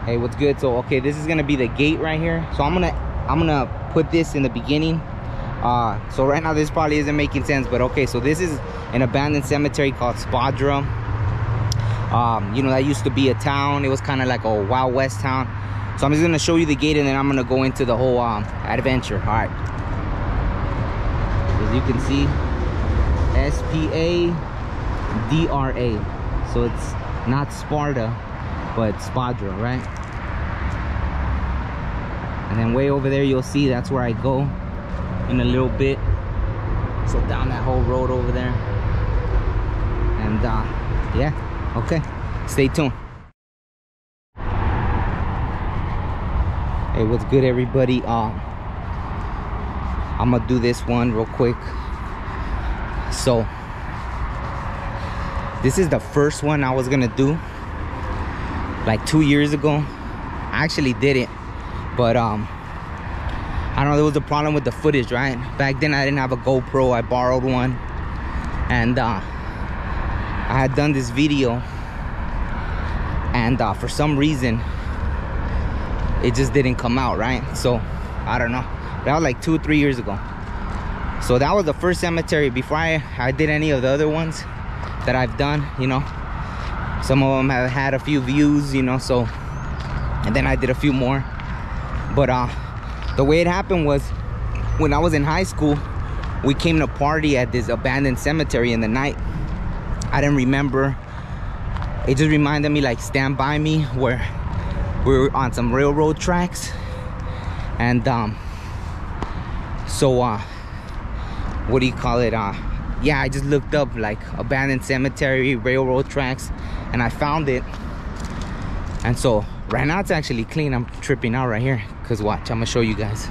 Hey, what's good? So okay, this is gonna be the gate right here. So I'm gonna put this in the beginning. So right now this probably isn't making sense, but okay, so this is an abandoned cemetery called Spadra. You know, that used to be a town. It was kind of like a Wild West town. So I'm just gonna show you the gate and then I'm gonna go into the whole adventure. All right, as you can see, S-P-A-D-R-A. So it's not Sparta, but Spadra, right? And then way over there you'll see that's where I go in a little bit. So down that whole road over there. And yeah, okay, stay tuned. Hey, what's good, everybody? I'm gonna do this one real quick. So this is the first one I was gonna do like 2 years ago. I actually did it, but I don't know, there was a problem with the footage, right? Back then I didn't have a GoPro. I borrowed one, and I had done this video, and for some reason it just didn't come out right. So I don't know, that was like 2 or 3 years ago. So that was the first cemetery before I did any of the other ones that I've done, you know. Some of them have had a few views, you know, so, and then I did a few more. But the way it happened was, when I was in high school, we came to party at this abandoned cemetery in the night. I didn't remember, it just reminded me like Stand By Me, where we were on some railroad tracks. And so what do you call it, yeah, I just looked up like abandoned cemetery, railroad tracks, and I found it. And so right now it's actually clean. I'm tripping out right here, because watch, I'm gonna show you guys.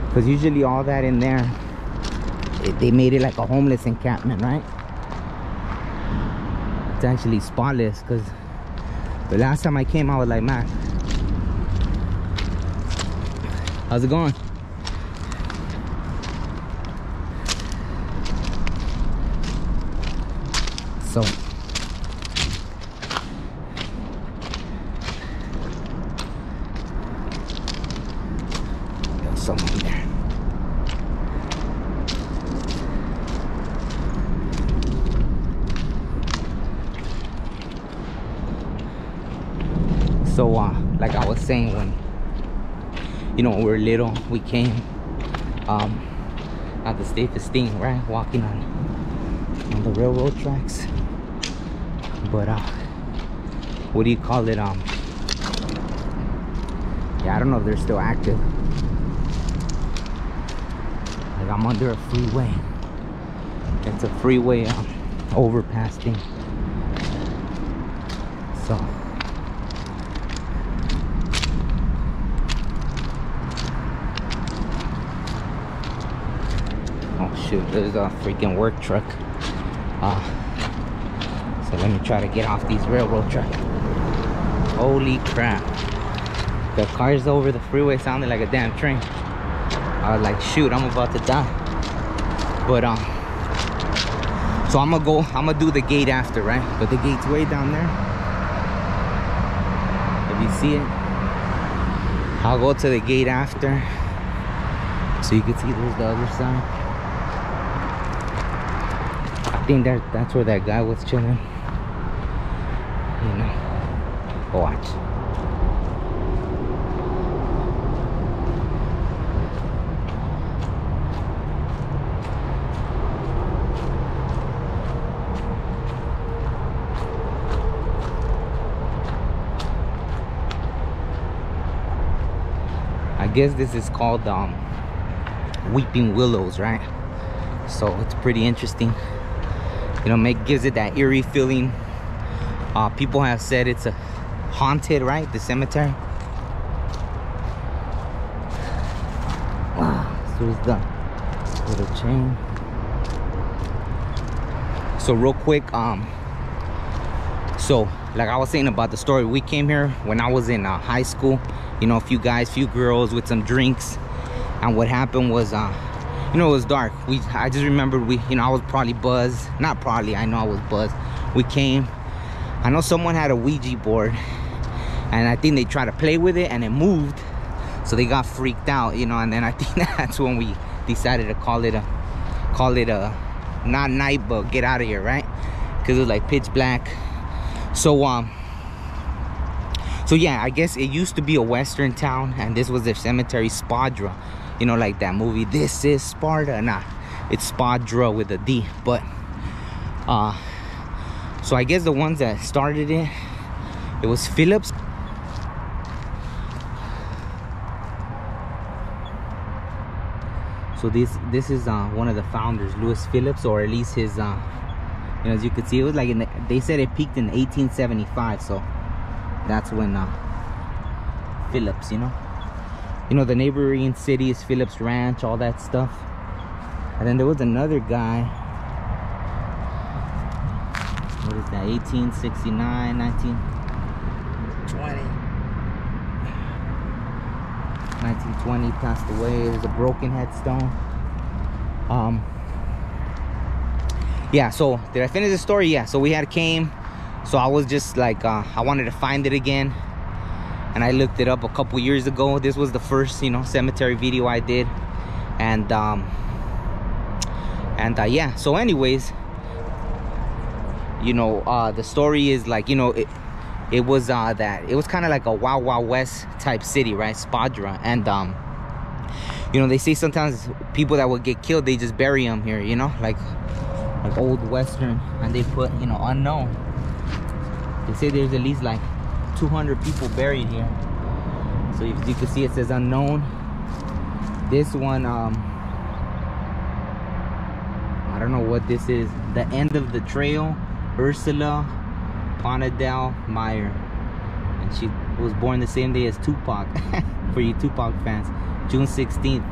Because usually all that in there, they made it like a homeless encampment, right? It's actually spotless, because the last time I came I was like, man, how's it going? So there's someone there. So like I was saying, when, you know, when we were little, we came, not the safest thing, right, walking on the railroad tracks. But what do you call it, yeah, I don't know if they're still active. Like, I'm under a freeway. It's a freeway overpass thing. So oh shoot, there's a freaking work truck. So let me try to get off these railroad tracks. Holy crap, the cars over the freeway sounded like a damn train. I was like, shoot, I'm about to die. But so I'm gonna do the gate after, right? But the gate's way down there, if you see it. I'll go to the gate after, so you can see there's the other side. I think that's where that guy was chilling, you know. Watch. I guess this is called Weeping Willows, right? So it's pretty interesting, you know. Gives it that eerie feeling. People have said it's a haunted, right, the cemetery. Wow, so there's the little chain. So real quick, so like I was saying about the story, we came here when I was in high school, you know, a few guys, few girls with some drinks. And what happened was, you know, it was dark. I just remembered, you know, I was probably buzzed. Not probably, I know I was buzzed. We came, I know someone had a Ouija board, and I think they tried to play with it and it moved, so they got freaked out, you know. And then I think that's when we decided to call it a not night, but get out of here, right? Because it was like pitch black. So yeah, I guess it used to be a western town, and this was their cemetery, Spadra, you know, like that movie This Is Sparta. Nah, it's Spadra with a D. But so I guess the ones that started it was Phillips. So this is one of the founders, Louis Phillips, or at least his, you know, as you can see, it was like they said it peaked in 1875, so that's when Phillips, you know, the neighboring city is Phillips Ranch, all that stuff. And then there was another guy, what is that, 1869, 1920. 1920, passed away. There's a broken headstone. Yeah, so did I finish the story? Yeah, so we had came, so I was just like I wanted to find it again, and I looked it up a couple years ago. This was the first, you know, cemetery video I did. And yeah, so anyways, you know, the story is like, you know, it was that it was kind of like a Wild Wild West type city, right? Spadra. And you know, they say sometimes people that would get killed, they just bury them here, you know, like old western, and they put, you know, unknown. They say there's at least like 200 people buried here. So if you can see, it says unknown. This one, I don't know what this is. The End of the Trail, Ursula Ponadell Meyer, and she was born the same day as Tupac. For you Tupac fans, June 16th.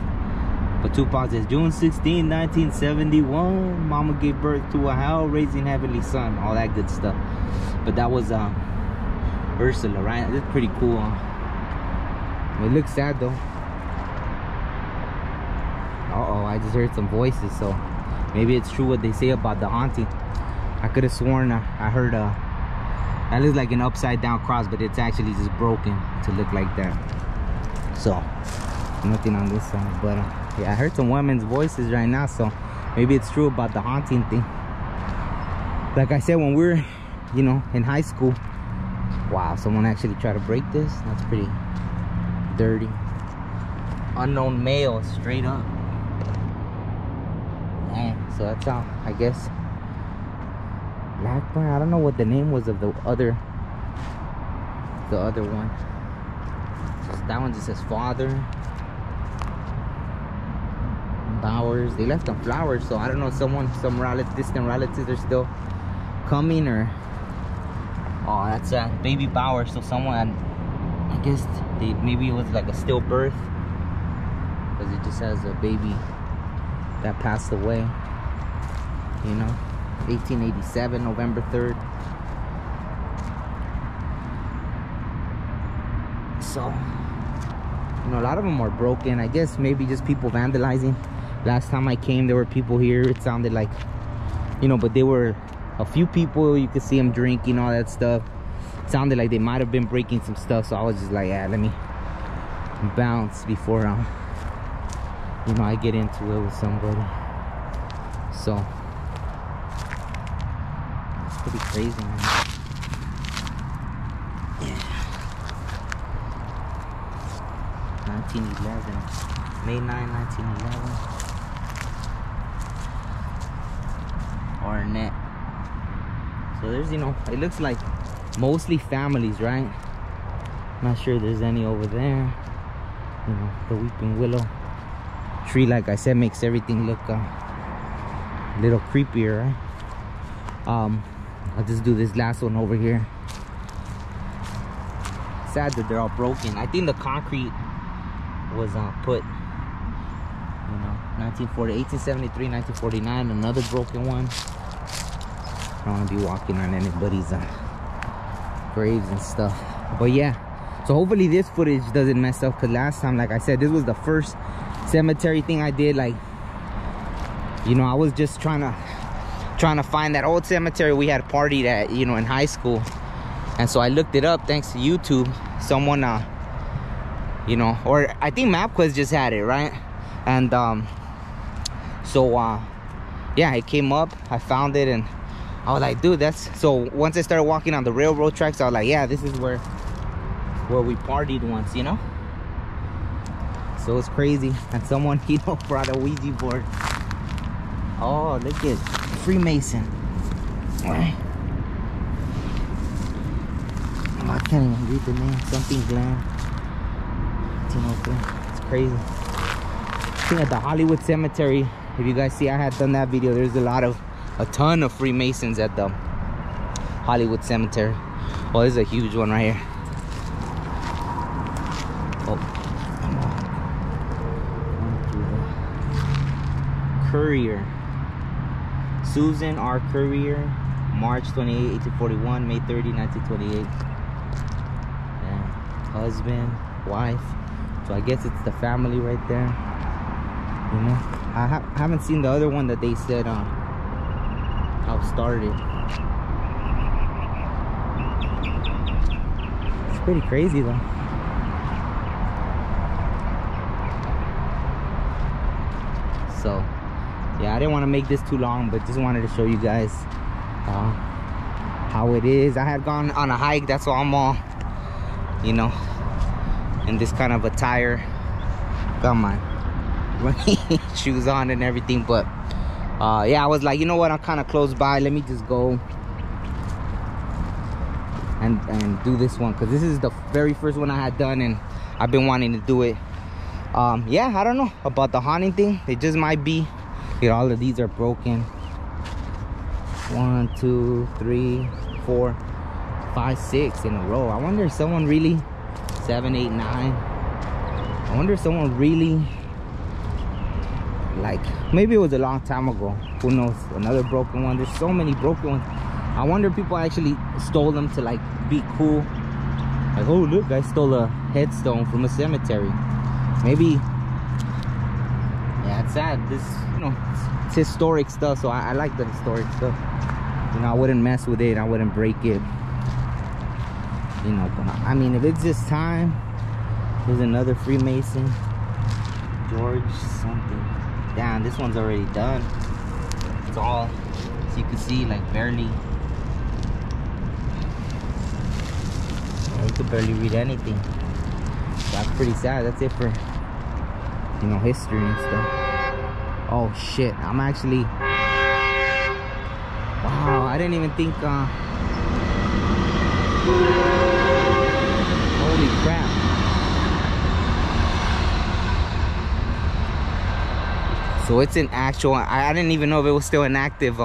But Tupac says June 16, 1971, mama gave birth to a hell-raising heavenly son, all that good stuff. But that was Ursula, right? It's pretty cool. It looks sad though. Uh-oh, I just heard some voices, so maybe it's true what they say about the haunting. I could have sworn I heard that looks like an upside down cross, but it's actually just broken to look like that. So nothing on this side, but yeah, I heard some women's voices right now, so maybe it's true about the haunting thing. Like I said, when we were, you know, in high school. Wow, someone actually tried to break this. That's pretty dirty. Unknown male, straight up. Dang, so that's how, I guess, Blackburn. I don't know what the name was of the other one. That one just says father. Bowers. They left them flowers, so I don't know. Some distant relatives are still coming, or oh, that's a baby Bowers. So someone, I guess maybe it was like a stillbirth, because it just has a baby that passed away. You know, 1887, November 3rd. So, you know, a lot of them are broken. I guess maybe just people vandalizing. Last time I came, there were people here. It sounded like, you know, but there were a few people. You could see them drinking, all that stuff. It sounded like they might have been breaking some stuff. So I was just like, yeah, let me bounce before, you know, I get into it with somebody. So it's pretty crazy, man. Yeah. 1911, May 9, 1911. Arnett. So there's, you know, it looks like mostly families, right? Not sure there's any over there. You know, the weeping willow tree, like I said, makes everything look a little creepier, right? I'll just do this last one over here. Sad that they're all broken. I think the concrete was put, you know, 1873, 1949, another broken one. I don't want to be walking on anybody's graves and stuff. But yeah, so hopefully this footage doesn't mess up, because last time, like I said, this was the first cemetery thing I did. Like, you know, I was just trying to find that old cemetery we had partied at, you know, in high school. And so I looked it up thanks to YouTube. Someone you know, or I think MapQuest just had it, right? And yeah, it came up, I found it, and I was like, dude, that's... So once I started walking on the railroad tracks, I was like, yeah, this is where we partied once, you know. So it's crazy. And someone, you know, brought a Ouija board. Oh, look at Freemason. All right. Oh, I can't even read the name. Something Glam. It's crazy. I think at the Hollywood Cemetery, if you guys see, I had done that video. There's a ton of Freemasons at the Hollywood Cemetery. Oh, this is a huge one right here. Oh, come on. Courier. Susan R. Courier, March 28, 1841, May 30, 1928. Yeah. Husband, wife. So I guess it's the family right there. You know, I haven't seen the other one that they said how it started. It's pretty crazy though. So yeah, I didn't want to make this too long, but just wanted to show you guys how it is. I had gone on a hike, that's why I'm all, you know, in this kind of attire. Got my running shoes on and everything, but yeah, I was like, you know what, I'm kind of close by, let me just go and do this one, because this is the very first one I had done and I've been wanting to do it. Yeah, I don't know about the haunting thing. It just might be. Here, all of these are broken. 1, 2, 3, 4, 5, 6 in a row. I wonder if someone really... 7, 8, 9. I wonder if someone really... Like, maybe it was a long time ago. Who knows? Another broken one. There's so many broken ones. I wonder if people actually stole them to, like, be cool. Like, oh, look, I stole a headstone from a cemetery. Maybe... Yeah, it's sad. This, you know, it's historic stuff, so I like the historic stuff. You know, I wouldn't mess with it. I wouldn't break it. You know, but I mean, if it's just time, there's another Freemason. George something. Damn, this one's already done. It's all, as you can see, like barely. Yeah, you could barely read anything. That's pretty sad. That's it for, you know, history and stuff. Oh shit, I'm actually, wow, I didn't even think holy crap. So it's an actual, I didn't even know if it was still an active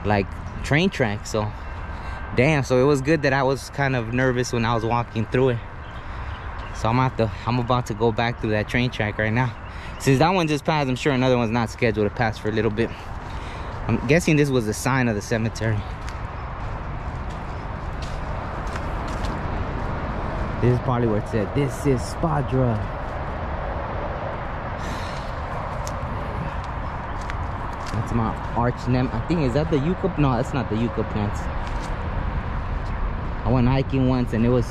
like train track. So damn, so it was good that I was kind of nervous when I was walking through it. So I'm about to go back through that train track right now. Since that one just passed, I'm sure another one's not scheduled to pass for a little bit. I'm guessing this was a sign of the cemetery. This is probably where it said, "This is Spadra." That's my arch nem. I think, is that the yucca? No, that's not the yucca plants. I went hiking once and it was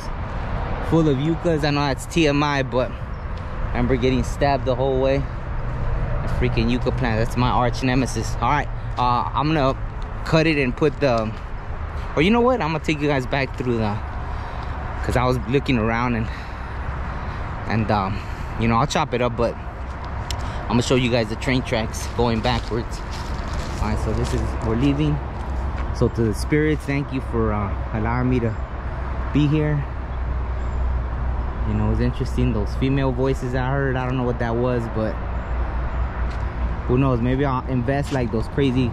full of yuccas. I know that's TMI, but I remember getting stabbed the whole way. A freaking yucca plant. That's my arch nemesis. All right, I'm gonna cut it and put the, or you know what, I'm gonna take you guys back through the, because I was looking around and you know, I'll chop it up, but I'm gonna show you guys the train tracks going backwards. All right, so this is, we're leaving. So to the spirits, thank you for allowing me to be here. You know, it was interesting, those female voices I heard. I don't know what that was, but who knows, maybe I'll invest like those crazy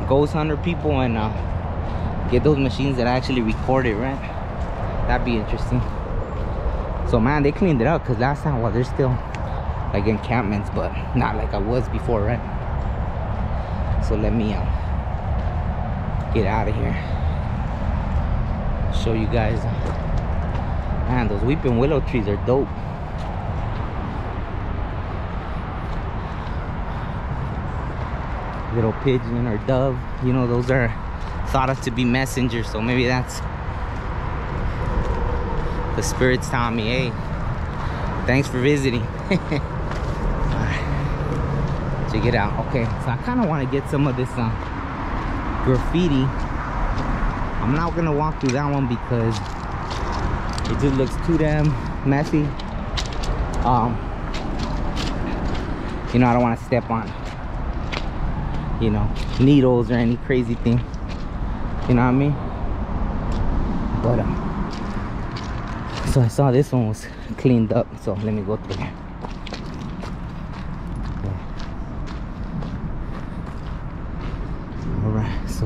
ghost hunter people and get those machines that actually record it, right? That'd be interesting. So man, they cleaned it up, because last time, well, there's still like encampments, but not like I was before, right? So let me get out of here, show you guys. Man, those weeping willow trees are dope. Little pigeon or dove, you know, those are thought of to be messengers, so maybe that's the spirits telling me, hey, thanks for visiting. Check it out. Okay, so I kind of want to get some of this graffiti. I'm not gonna walk through that one because it just looks too damn messy. You know, I don't want to step on, you know, needles or any crazy thing. You know what I mean? But so I saw this one was cleaned up, so let me go through here. All right, so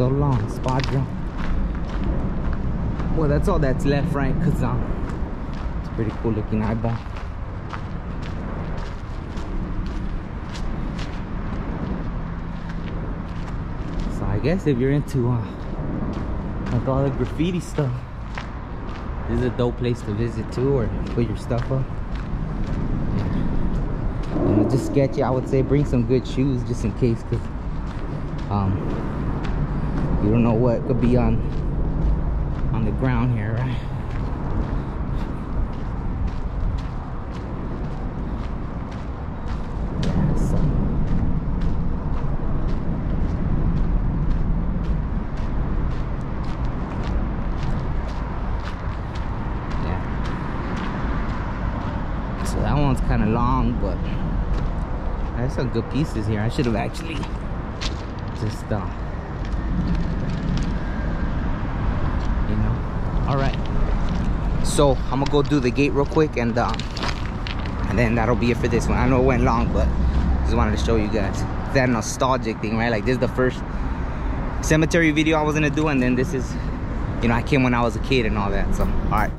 long, Spadra. Well, that's all that's left, right? Cause it's a pretty cool looking eyeball. So I guess if you're into like all the graffiti stuff, this is a dope place to visit too, or put your stuff up. Yeah. You know, just sketchy. I would say bring some good shoes just in case, cause you don't know what could be on the ground here, right? Yeah, so yeah. So that one's kind of long, but there's some good pieces here. I should have actually just you know. All right, so I'm gonna go do the gate real quick, and then that'll be it for this one. I know it went long, but just wanted to show you guys that nostalgic thing, right? Like, this is the first cemetery video I was gonna do, and then this is, you know, I came when I was a kid and all that. So all right.